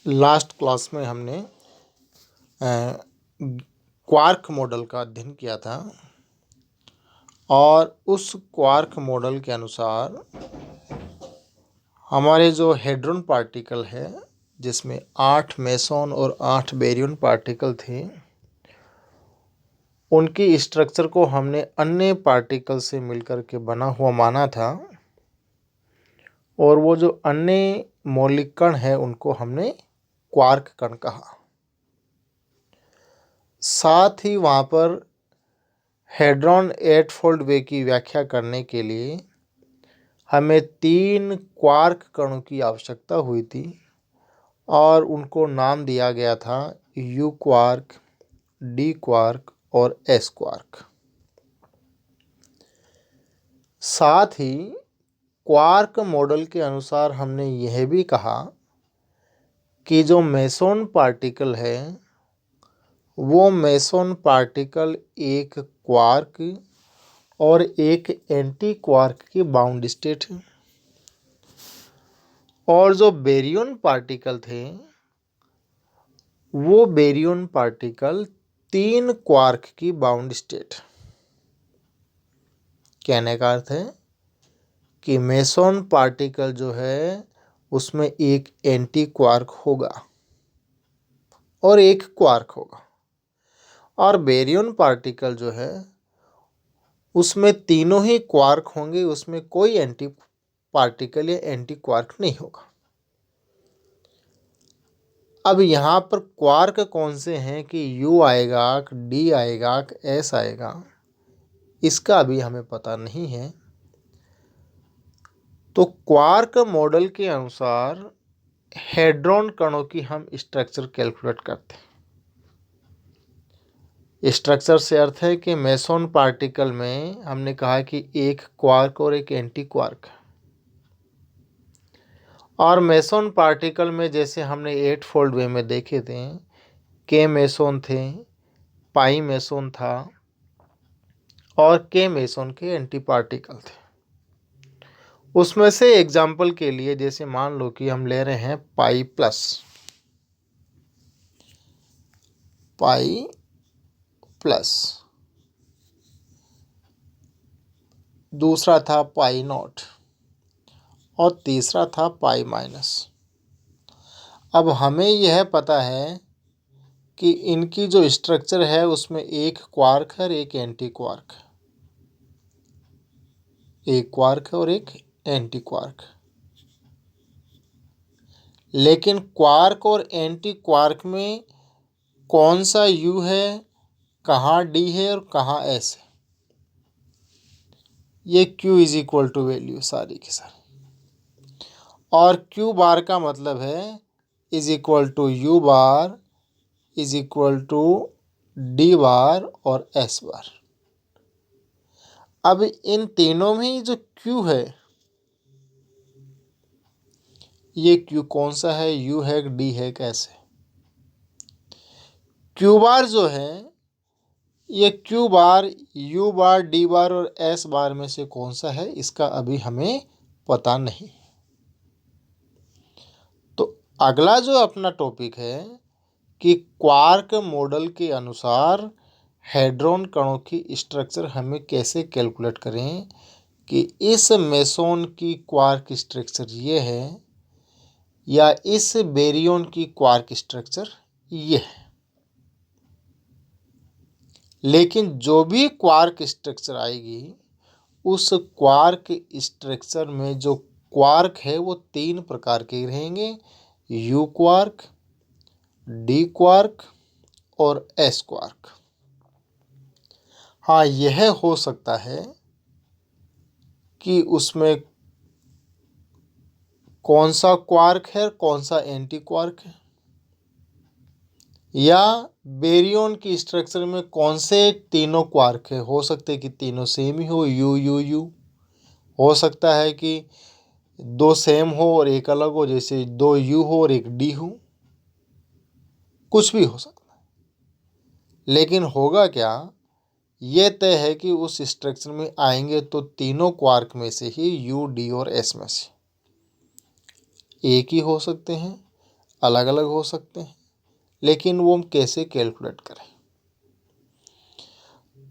Last class में हमने quark model का अध्ययन किया था और उस क्वार्क मॉडल के अनुसार हमारे जो हेड्रोन पार्टिकल है जिसमें 8 मेसोन और 8 बेरियन पार्टिकल थे, उनकी स्ट्रक्चर को हमने अन्य पार्टिकल से मिलकर के बना हुआ माना था और वो जो अन्य मौलिक कण है उनको हमने क्वार्क कण कहा। साथ ही वहाँ पर हेड्रॉन 8 फोल्ड वे की व्याख्या करने के लिए हमें 3 क्वार्क कणों की आवश्यकता हुई थी और उनको नाम दिया गया था यू क्वार्क, डी क्वार्क और एस क्वार्क। साथ ही क्वार्क मॉडल के अनुसार हमने यह भी कहा कि जो मेसोन पार्टिकल है वो मेसोन पार्टिकल एक क्वार्क और एक एंटी क्वार्क की बाउंड स्टेट है और जो बेरियन पार्टिकल थे वो बेरियन पार्टिकल 3 क्वार्क की बाउंड स्टेट। कहने का अर्थ है कि मेसोन पार्टिकल जो है उसमें एक एंटी क्वार्क होगा और एक क्वार्क होगा और बेरियन पार्टिकल जो है उसमें तीनों ही क्वार्क होंगे, उसमें कोई एंटी पार्टिकल या एंटी क्वार्क नहीं होगा। अब यहाँ पर क्वार्क कौन से हैं कि यू आएगा, डी आएगा, एस आएगा, इसका अभी हमें पता नहीं है। तो क्वार्क मॉडल के अनुसार हेड्रॉन कणों की हम स्ट्रक्चर कैलकुलेट करते हैं। स्ट्रक्चर से अर्थ है कि मेसोन पार्टिकल में हमने कहा कि एक क्वार्क और एक एंटी क्वार्क और मेसोन पार्टिकल में जैसे हमने 8 फोल्ड वे में देखे थे, के मेसोन थे, पाई मेसोन था और के मेसोन के एंटी पार्टिकल थे। उसमें से एग्जाम्पल के लिए जैसे मान लो कि हम ले रहे हैं पाई प्लस, दूसरा था पाई नॉट और तीसरा था पाई माइनस। अब हमें यह पता है कि इनकी जो स्ट्रक्चर है उसमें एक क्वार्क है और एक एंटी क्वार्क है, एक क्वार्क है और एक एंटी क्वार्क। लेकिन क्वार्क और एंटी क्वार्क में कौन सा यू है, कहाँ डी है और कहाँ एस है, ये q is equal to value सारी की सारी। और क्यू बार का मतलब है is equal to u bar is equal to d bar और एस बार। अब इन तीनों में जो क्यू है, ये क्यू कौन सा है, यू है, डी है, कैसे? क्यू बार जो है ये Q bar, you bar, D bar और एस बार में से कौन सा है, इसका अभी हमें पता नहीं। तो अगला जो अपना टॉपिक है कि क्वार्क मॉडल के अनुसार हेड्रॉन कणों की स्ट्रक्चर हमें कैसे कैलकुलेट करें कि इस मेसोन की क्वार्क स्ट्रक्चर ये है या इस बेरियन की क्वार्क स्ट्रक्चर ये है। लेकिन जो भी क्वार्क स्ट्रक्चर आएगी उस क्वार्क स्ट्रक्चर में जो क्वार्क है वो 3 प्रकार के रहेंगे, यू क्वार्क, डी क्वार्क और एस क्वार्क। हाँ, यह हो सकता है कि उसमें कौन सा क्वार्क है, कौन सा एंटी क्वार्क है, या बेरियन की स्ट्रक्चर में कौन से तीनों क्वार्क है। हो सकता है कि तीनों सेम ही हो, यू यू यू। हो सकता है कि 2 सेम हो और एक अलग हो, जैसे 2 यू हो और एक डी हो, कुछ भी हो सकता है। लेकिन होगा क्या, ये तय है कि उस स्ट्रक्चर में आएंगे तो तीनों क्वार्क में से ही यू, डी और एस में से एक ही हो सकते हैं। अलग अलग हो सकते हैं, लेकिन वो हम कैसे कैलकुलेट करें?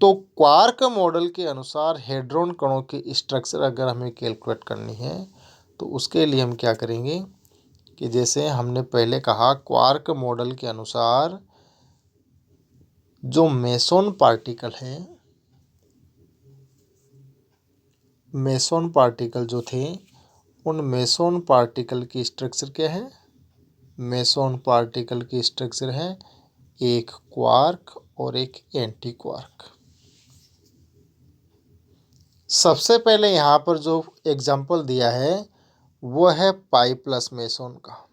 तो क्वार्क मॉडल के अनुसार हेड्रोन कणों की स्ट्रक्चर अगर हमें कैलकुलेट करनी है तो उसके लिए हम क्या करेंगे कि जैसे हमने पहले कहा, क्वार्क मॉडल के अनुसार जो मेसोन पार्टिकल है, मेसोन पार्टिकल जो थे, उन मेसोन पार्टिकल की स्ट्रक्चर क्या है? मेसोन पार्टिकल की स्ट्रक्चर है एक क्वार्क और एक एंटी क्वार्क। सबसे पहले यहाँ पर जो एग्जाम्पल दिया है वो है पाई प्लस मेसोन का,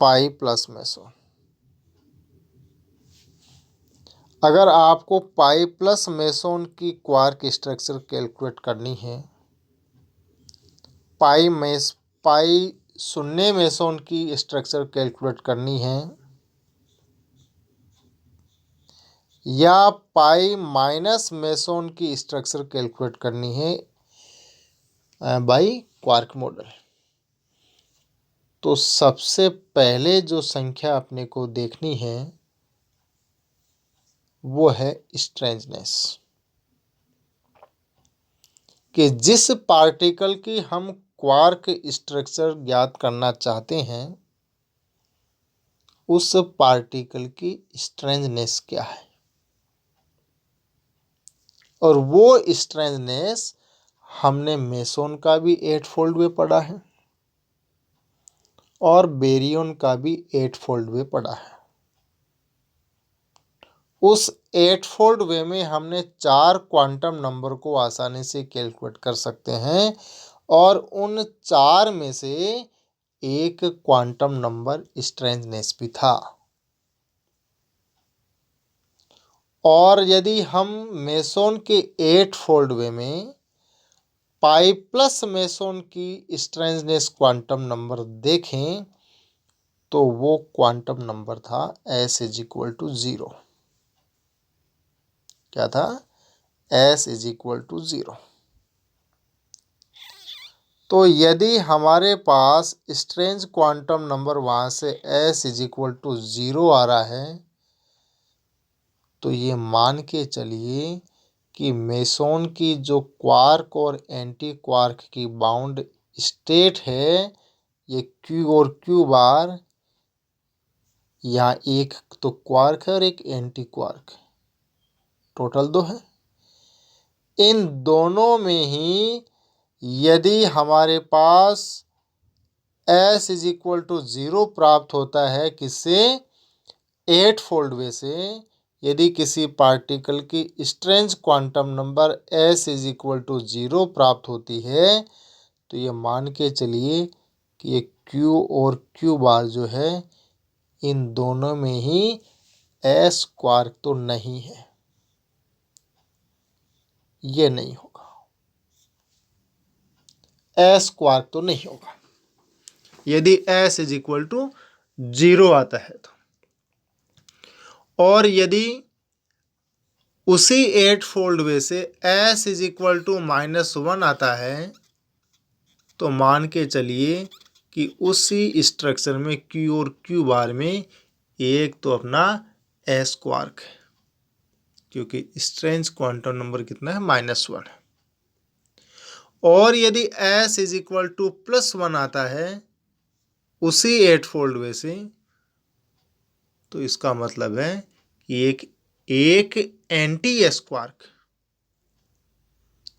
पाई प्लस मेसोन। अगर आपको पाई प्लस मेसोन की क्वार्क स्ट्रक्चर कैलकुलेट करनी है, पाई शून्य मेसोन की स्ट्रक्चर कैलकुलेट करनी है, या पाई माइनस मेसोन की स्ट्रक्चर कैलकुलेट करनी है बाई क्वार्क मॉडल, तो सबसे पहले जो संख्या अपने को देखनी है वो है स्ट्रेंजनेस, कि जिस पार्टिकल की हम क्वार्क स्ट्रक्चर ज्ञात करना चाहते हैं उस पार्टिकल की स्ट्रेंजनेस क्या है। और वो स्ट्रेंजनेस हमने मेसोन का भी 8 फोल्ड वे पढ़ा है और बेरियन का भी 8 फोल्ड वे पढ़ा है। उस 8 फोल्ड वे में हमने 4 क्वांटम नंबर को आसानी से कैलकुलेट कर सकते हैं और उन 4 में से एक क्वांटम नंबर स्ट्रेंजनेस भी था। और यदि हम मेसोन के 8 फोल्ड वे में पाई प्लस मेसोन की स्ट्रेंजनेस क्वांटम नंबर देखें तो वो क्वांटम नंबर था S=0। क्या था? S=0। तो यदि हमारे पास स्ट्रेंज क्वांटम नंबर वहाँ से S=0 आ रहा है तो ये मान के चलिए कि मेसोन की जो क्वार्क और एंटी क्वार्क की बाउंड स्टेट है ये Q और Q बार, यहाँ एक तो क्वार्क है और एक एंटी क्वार्क, टोटल 2 है। इन दोनों में ही यदि हमारे पास S=0 प्राप्त होता है, किससे? 8 फोल्ड वे से। यदि किसी पार्टिकल की स्ट्रेंज क्वांटम नंबर S=0 प्राप्त होती है तो ये मान के चलिए कि ये Q और Q बार जो है इन दोनों में ही S क्वार्क तो नहीं है, ये नहीं होगा, S क्वार्क तो नहीं होगा यदि S=0 आता है तो। और यदि उसी 8 फोल्ड वे से S=-1 आता है तो मान के चलिए कि उसी स्ट्रक्चर में Q और Q बार में एक तो अपना S क्वार्क है, क्योंकि स्ट्रेंज क्वांटम नंबर कितना है? -1 है। और यदि S=+1 आता है उसी 8 फोल्ड वे से तो इसका मतलब है कि एक एंटी S क्वार्क।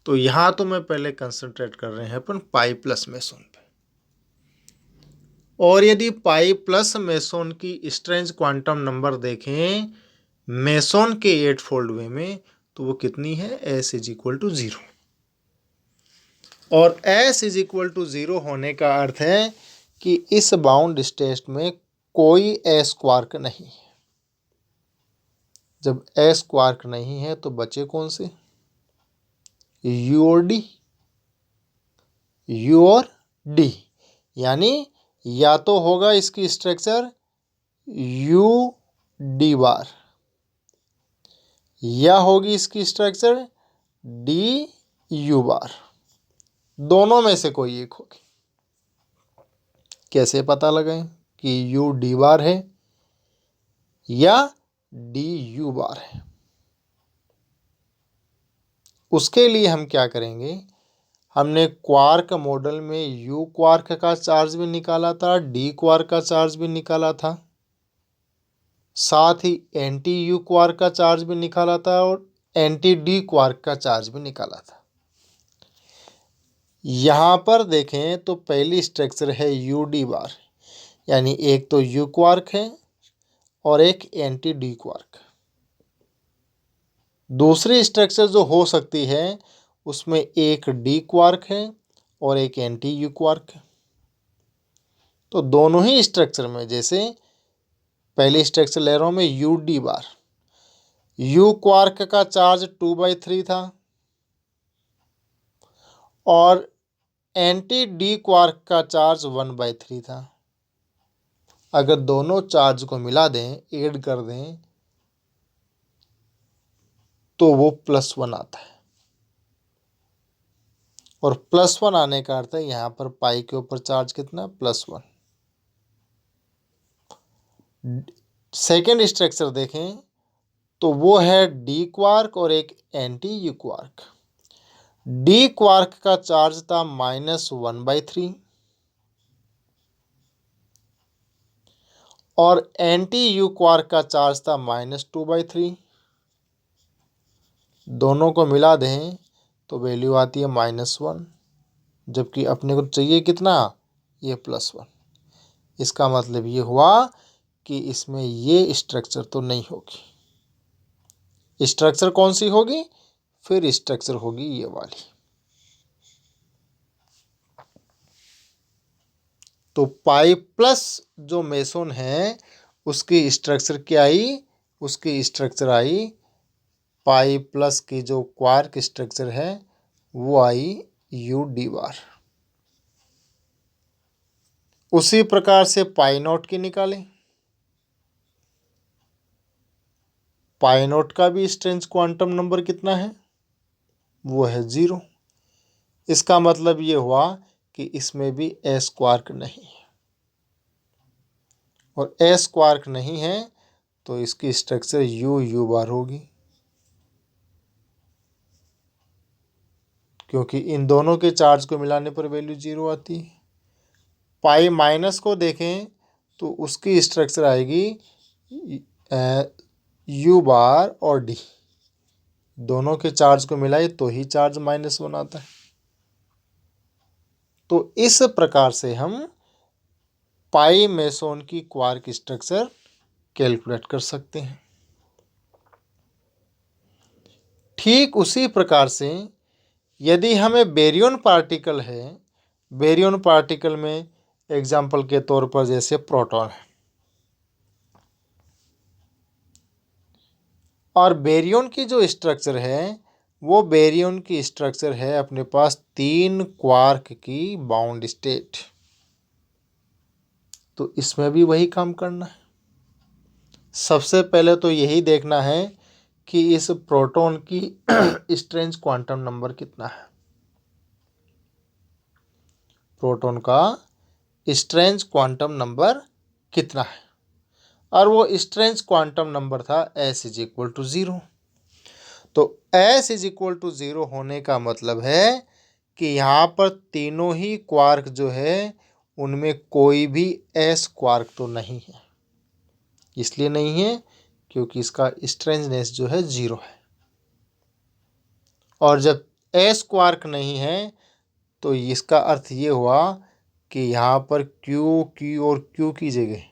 तो यहां तो मैं पहले कंसंट्रेट कर रहे हैं अपन पाई प्लस मेसोन पे। और यदि पाई प्लस मेसोन की स्ट्रेंज क्वांटम नंबर देखें मेसोन के 8 फोल्ड वे में तो वो कितनी है? S=0। और S=0 होने का अर्थ है कि इस बाउंड स्टेट में कोई S क्वार्क नहीं है। जब S क्वार्क नहीं है तो बचे कौन से? U और D, U और D, यानी या तो होगा इसकी स्ट्रक्चर UD बार या होगी इसकी स्ट्रक्चर DU बार, दोनों में से कोई एक होगी। कैसे पता लगाएं कि U d बार है या D U बार है? उसके लिए हम क्या करेंगे, हमने क्वार्क मॉडल में U क्वार्क का चार्ज भी निकाला था, D क्वार्क का चार्ज भी निकाला था, साथ ही एंटी यू क्वार्क का चार्ज भी निकाला था और एंटी डी क्वार्क का चार्ज भी निकाला था। यहाँ पर देखें तो पहली स्ट्रक्चर है यू डी बार, यानी एक तो यू क्वार्क है और एक एंटी डी क्वार्क। दूसरी स्ट्रक्चर जो हो सकती है उसमें एक डी क्वार्क है और एक एंटी यू क्वार्क है। तो दोनों ही स्ट्रक्चर में, जैसे पहली स्ट्रक्चर ले रहा हूँ मैं U D bar, you quark का चार्ज 2/3 था और एंटी डी क्वार्क का चार्ज 1/3 था। अगर दोनों चार्ज को मिला दें, ऐड कर दें, तो वो +1 आता है। और +1 आने का अर्थ है यहाँ पर पाई के ऊपर चार्ज कितना, +1। सेकेंड स्ट्रक्चर देखें तो वो है डी क्वार्क और एक anti you quark. D quark का चार्ज था -1/3 और एंटी यू क्वार्क का चार्ज था -2/3। दोनों को मिला दें तो वैल्यू आती है -1, जबकि अपने को चाहिए कितना, ये +1। इसका मतलब ये हुआ कि इसमें ये स्ट्रक्चर तो नहीं होगी। स्ट्रक्चर कौन सी होगी, फिर स्ट्रक्चर होगी ये वाली। तो पाई प्लस जो मेसोन है उसकी स्ट्रक्चर क्या आई, उसकी स्ट्रक्चर आई पाई प्लस की जो क्वार्क स्ट्रक्चर है वो आई यू डी बार। उसी प्रकार से पाई नॉट की निकालें। पाई नॉट का भी स्ट्रेंज क्वांटम नंबर कितना है, वो है 0। इसका मतलब ये हुआ कि इसमें भी एस क्वार्क नहीं है, और एस क्वार्क नहीं है तो इसकी स्ट्रक्चर यू यू बार होगी, क्योंकि इन दोनों के चार्ज को मिलाने पर वैल्यू 0 आती है। पाई माइनस को देखें तो उसकी स्ट्रक्चर आएगी यू बार और डी, दोनों के चार्ज को मिलाए तो ही चार्ज -1 आता है। तो इस प्रकार से हम पाई मेसोन की क्वार्क स्ट्रक्चर कैलकुलेट कर सकते हैं। ठीक उसी प्रकार से यदि हमें बेरियन पार्टिकल है, बेरियन पार्टिकल में एग्जाम्पल के तौर पर जैसे प्रोटॉन है, और बेरियन की जो स्ट्रक्चर है वो बेरियन की स्ट्रक्चर है अपने पास 3 क्वार्क की बाउंड स्टेट। तो इसमें भी वही काम करना है। सबसे पहले तो यही देखना है कि इस प्रोटॉन की स्ट्रेंज क्वांटम नंबर कितना है। प्रोटॉन का स्ट्रेंज क्वांटम नंबर कितना है, और वो स्ट्रेंज क्वांटम नंबर था S = 0। तो S = 0 होने का मतलब है कि यहाँ पर तीनों ही क्वार्क जो है उनमें कोई भी S क्वार्क तो नहीं है। इसलिए नहीं है क्योंकि इसका स्ट्रेंजनेस जो है 0 है। और जब S क्वार्क नहीं है तो इसका अर्थ ये हुआ कि यहाँ पर Q, Q और Q की जगह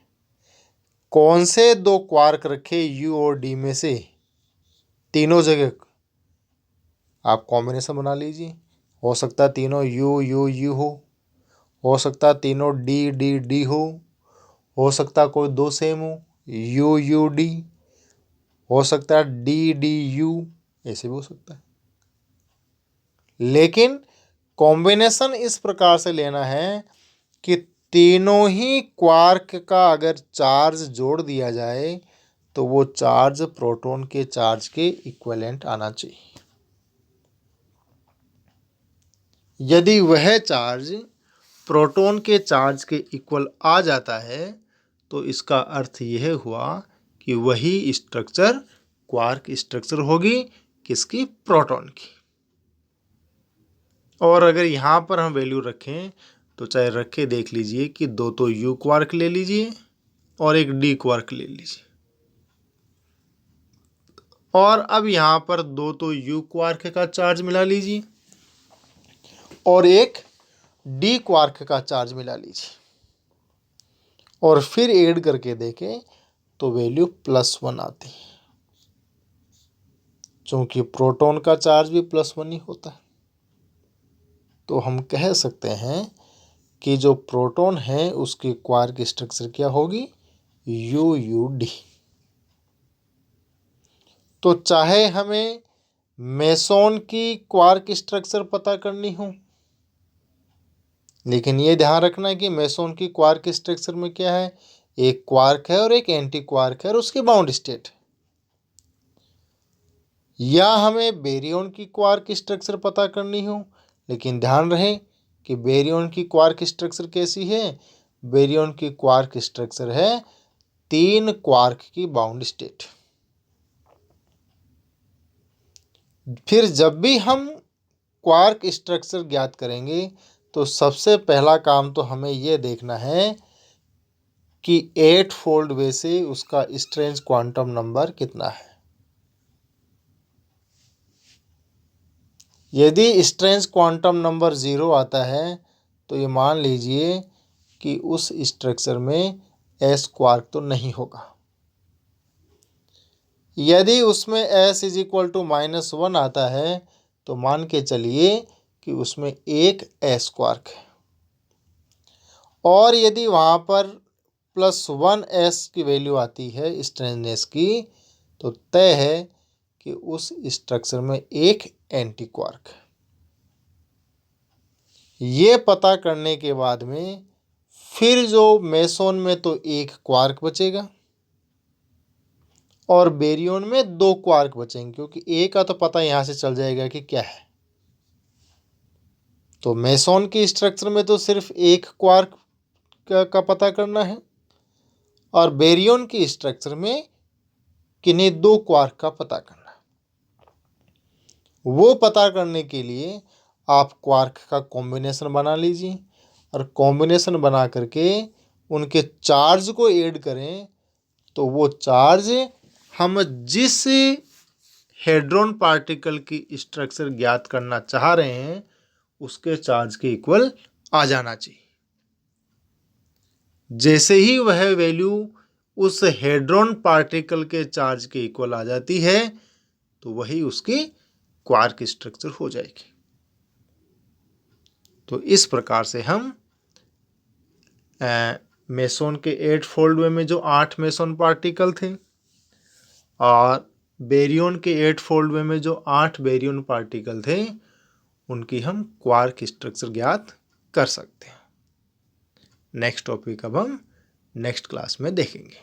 कौन से 2 क्वार्क रखे U और D में से, तीनों जगह आप कॉम्बिनेशन बना लीजिए। हो सकता है तीनों U U U हो सकता है तीनों D D D हो सकता है कोई 2 सेम हो, U U D, हो सकता है D D U, ऐसे भी हो सकता है। लेकिन कॉम्बिनेशन इस प्रकार से लेना है कि तीनों ही क्वार्क का अगर चार्ज जोड़ दिया जाए तो वो चार्ज प्रोटॉन के चार्ज के इक्विवेलेंट आना चाहिए। यदि वह चार्ज प्रोटॉन के चार्ज के इक्वल आ जाता है तो इसका अर्थ यह हुआ कि वही स्ट्रक्चर क्वार्क स्ट्रक्चर होगी किसकी, प्रोटॉन की। और अगर यहाँ पर हम वैल्यू रखें तो चाहे रखे देख लीजिए कि दो तो यू क्वार्क ले लीजिए और एक डी क्वार्क ले लीजिए, और अब यहाँ पर दो तो यू क्वार्क का चार्ज मिला लीजिए और एक डी क्वार्क का चार्ज मिला लीजिए और फिर ऐड करके देखें तो वैल्यू +1 आती है, क्योंकि प्रोटॉन का चार्ज भी +1 ही होता है। तो हम कह सकते हैं कि जो प्रोटॉन है उसकी क्वार्क स्ट्रक्चर क्या होगी, UUD। तो चाहे हमें मेसोन की क्वार्क स्ट्रक्चर पता करनी हो, लेकिन ये ध्यान रखना है कि मेसोन की क्वार्क स्ट्रक्चर में क्या है, एक क्वार्क है और एक एंटी क्वार्क है और उसकी बाउंड स्टेट। या हमें बेरियन की क्वार्क स्ट्रक्चर पता करनी हो, लेकिन ध्यान रहे कि बेरियन की क्वार्क स्ट्रक्चर कैसी है, बेरियन की क्वार्क स्ट्रक्चर है 3 क्वार्क की बाउंड स्टेट। फिर जब भी हम क्वार्क स्ट्रक्चर ज्ञात करेंगे तो सबसे पहला काम तो हमें यह देखना है कि 8 फोल्ड वे से उसका स्ट्रेंज क्वांटम नंबर कितना है। यदि स्ट्रेंज क्वांटम नंबर 0 आता है तो ये मान लीजिए कि उस स्ट्रक्चर में s क्वार्क तो नहीं होगा। यदि उसमें s = -1 आता है तो मान के चलिए कि उसमें एक s क्वार्क है, और यदि वहाँ पर +1 s की वैल्यू आती है स्ट्रेंजनेस की, तो तय है कि उस स्ट्रक्चर में एक एंटी क्वार्क है। ये पता करने के बाद में फिर जो मेसोन में तो एक क्वार्क बचेगा और बेरियन में 2 क्वार्क बचेंगे, क्योंकि एक का तो पता यहाँ से चल जाएगा कि क्या है। तो मेसोन की स्ट्रक्चर में तो सिर्फ एक क्वार्क का पता करना है और बेरियन की स्ट्रक्चर में किन्हीं 2 क्वार्क का पता करना है। वो पता करने के लिए आप क्वार्क का कॉम्बिनेशन बना लीजिए और कॉम्बिनेशन बना करके उनके चार्ज को ऐड करें तो वो चार्ज हम जिस हेड्रोन पार्टिकल की स्ट्रक्चर ज्ञात करना चाह रहे हैं उसके चार्ज के इक्वल आ जाना चाहिए। जैसे ही वह वैल्यू उस हेड्रोन पार्टिकल के चार्ज के इक्वल आ जाती है तो वही उसकी क्वार्क स्ट्रक्चर हो जाएगी। तो इस प्रकार से हम मेसोन के 8 फोल्ड वे में जो 8 मेसोन पार्टिकल थे और बेरियन के 8 फोल्ड वे में जो 8 बेरियन पार्टिकल थे उनकी हम क्वार्क स्ट्रक्चर ज्ञात कर सकते हैं। नेक्स्ट टॉपिक अब हम नेक्स्ट क्लास में देखेंगे।